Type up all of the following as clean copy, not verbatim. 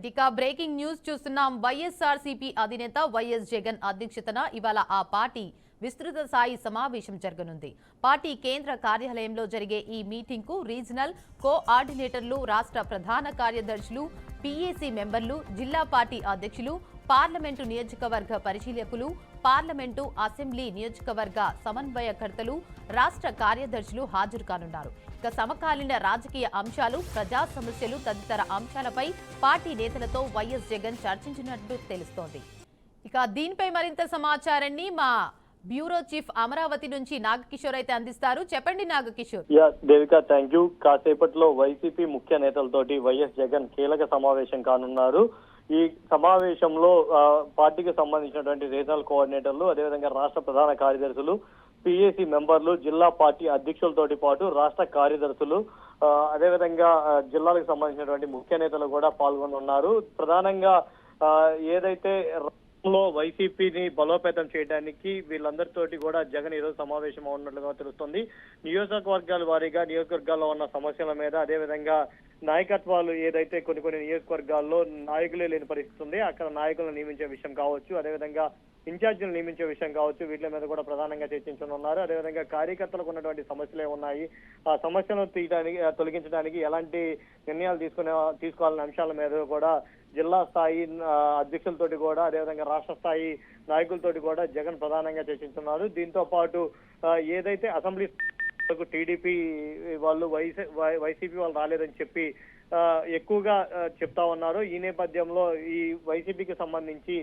ఇక breaking news చూస్తున్నాం. వైఎస్ఆర్సీపీ అధినేత వైఎస్ జగన్ అధ్యక్షతన ఇవాళ ఆ పార్టీ విస్తృత స్థాయి సమావేశం జరగనుంది. పార్టీ కేంద్ర కార్యాలయంలో జరిగే ఈ మీటింగ్ కు రీజనల్ కోఆర్డినేటర్లు, రాష్ట్ర ప్రధాన కార్యదర్శులు, పీఏసీ మెంబర్లు, జిల్లా పార్టీ అధ్యక్షులు, పార్లమెంటు నియోజకవర్గ పరిశీలకులు, పార్లమెంటు అసెంబ్లీ నియోజకవర్గ సమన్వయకర్తలు, రాష్ట్ర కార్యదర్శులు హాజరు కానున్నారు. ఇక సమకాలీన రాజకీయ అంశాలు, ప్రజా సమస్యలు తదితర అంశాలపై పార్టీ నేతలతో వైఎస్ జగన్ చర్చించినట్లు తెలుస్తోంది. ఇక దీనిపై మరింత సమాచారాన్ని మా బ్యూరో చీఫ్ అమరావతి నుంచి నాగకిషోర్ అయితే అందిస్తారు. చెప్పండి నాగకిషోర్. Devika, thank you. కాసేపట్లో వైసీపీ ముఖ్య నేతలతోటి వైఎస్ జగన్ కీలక సమావేశం కానున్నారు. ఈ సమావేశంలో పార్టీకి సంబంధించినటువంటి రీజనల్ కోఆర్డినేటర్లు, అదేవిధంగా రాష్ట్ర ప్రధాన కార్యదర్శులు, పిఏసీ మెంబర్లు, జిల్లా పార్టీ అధ్యక్షులతోటి పాటు రాష్ట్ర కార్యదర్శులు, అదేవిధంగా జిల్లాలకు సంబంధించినటువంటి ముఖ్య నేతలు కూడా పాల్గొనున్నారు. ప్రధానంగా ఏదైతే వైసీపీని బలోపేతం చేయడానికి వీళ్ళందరితోటి కూడా జగన్ ఈరోజు సమావేశం ఉన్నట్లుగా తెలుస్తుంది. నియోజకవర్గాల వారీగా నియోజకవర్గాల్లో ఉన్న సమస్యల మీద, అదేవిధంగా నాయకత్వాలు ఏదైతే కొన్ని నియోజకవర్గాల్లో నాయకులే లేని పరిస్థితి ఉంది, అక్కడ నాయకులను నియమించే విషయం కావచ్చు, అదేవిధంగా ఇన్ఛార్జీలు నియమించే విషయం కావచ్చు, వీటి మీద కూడా ప్రధానంగా చర్చించనున్నారు. అదేవిధంగా కార్యకర్తలకు ఉన్నటువంటి సమస్యలు ఏమున్నాయి, ఆ సమస్యలను తొలగించడానికి ఎలాంటి నిర్ణయాలు తీసుకోవాలనే అంశాల మీద కూడా జిల్లా స్థాయి అధ్యక్షులతోటి కూడా, అదేవిధంగా రాష్ట్ర స్థాయి నాయకులతోటి కూడా జగన్ ప్రధానంగా చర్చించున్నారు. దీంతో పాటు ఏదైతే అసెంబ్లీ టీడీపీ వాళ్ళు వైసీపీ వాళ్ళు రాలేదని చెప్పి ఎక్కువగా చెప్తా ఉన్నారు. ఈ నేపథ్యంలో ఈ వైసీపీకి సంబంధించి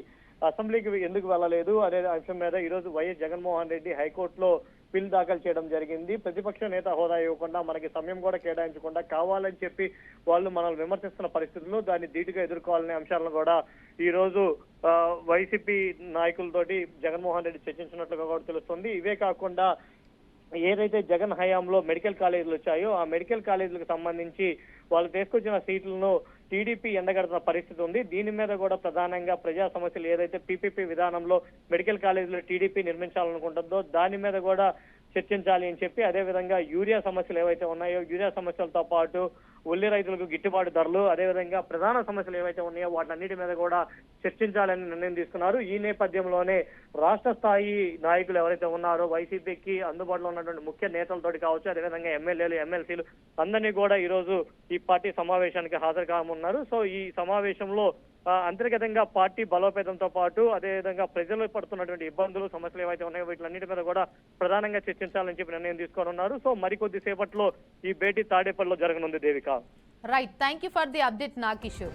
అసెంబ్లీకి ఎందుకు వెళ్ళలేదు అనే అంశం మీద ఈరోజు వైఎస్ జగన్మోహన్ రెడ్డి హైకోర్టులో బిల్ దాఖలు చేయడం జరిగింది. ప్రతిపక్ష నేత హోదా ఇవ్వకుండా, మనకి సమయం కూడా కేటాయించకుండా, కావాలని చెప్పి వాళ్ళు మనల్ని విమర్శిస్తున్న పరిస్థితుల్లో దాన్ని ధీటుగా ఎదుర్కోవాలనే అంశాలను కూడా ఈ రోజు వైసీపీ నాయకులతోటి జగన్మోహన్ రెడ్డి చర్చించినట్లుగా కూడా తెలుస్తుంది. ఇవే కాకుండా ఏదైతే జగన్ హయాంలో మెడికల్ కాలేజీలు వచ్చాయో ఆ మెడికల్ కాలేజీలకు సంబంధించి వాళ్ళు తీసుకొచ్చిన సీట్లను టీడీపీ ఎండగడుతున్న పరిస్థితి ఉంది. దీని మీద కూడా ప్రధానంగా ప్రజా సమస్యలు ఏదైతే పీపీపీ విధానంలో మెడికల్ కాలేజీలో టీడీపీ నిర్మించాలనుకుంటుందో దాని మీద కూడా చర్చించాలి అని చెప్పి, అదేవిధంగా యూరియా సమస్యలు ఏవైతే ఉన్నాయో యూరియా సమస్యలతో పాటు ఉల్లి రైతులకు గిట్టుబాటు ధరలు, అదేవిధంగా ప్రధాన సమస్యలు ఏవైతే ఉన్నాయో వాటన్నిటి మీద కూడా చర్చించాలని నిర్ణయం తీసుకున్నారు. ఈ నేపథ్యంలోనే రాష్ట్ర స్థాయి నాయకులు ఎవరైతే ఉన్నారో వైసీపీకి అందుబాటులో ఉన్నటువంటి ముఖ్య నేతలతోటి కావచ్చు, అదేవిధంగా ఎమ్మెల్యేలు, ఎమ్మెల్సీలు అందరినీ కూడా ఈ రోజు ఈ పార్టీ సమావేశానికి హాజరు కానున్నారు. సో ఈ సమావేశంలో అంతర్గతంగా పార్టీ బలోపేతంతో పాటు అదేవిధంగా ప్రజలు పడుతున్నటువంటి ఇబ్బందులు, సమస్యలు ఏవైతే ఉన్నాయో వీటిలన్నిటి మీద కూడా ప్రధానంగా చర్చించాలని చెప్పి నిర్ణయం తీసుకోనున్నారు. సో మరికొద్ది సేపట్లో ఈ భేటీ తాడేపల్లిలో జరగనుంది. Devika, right. Thank you for the update Nagakishore.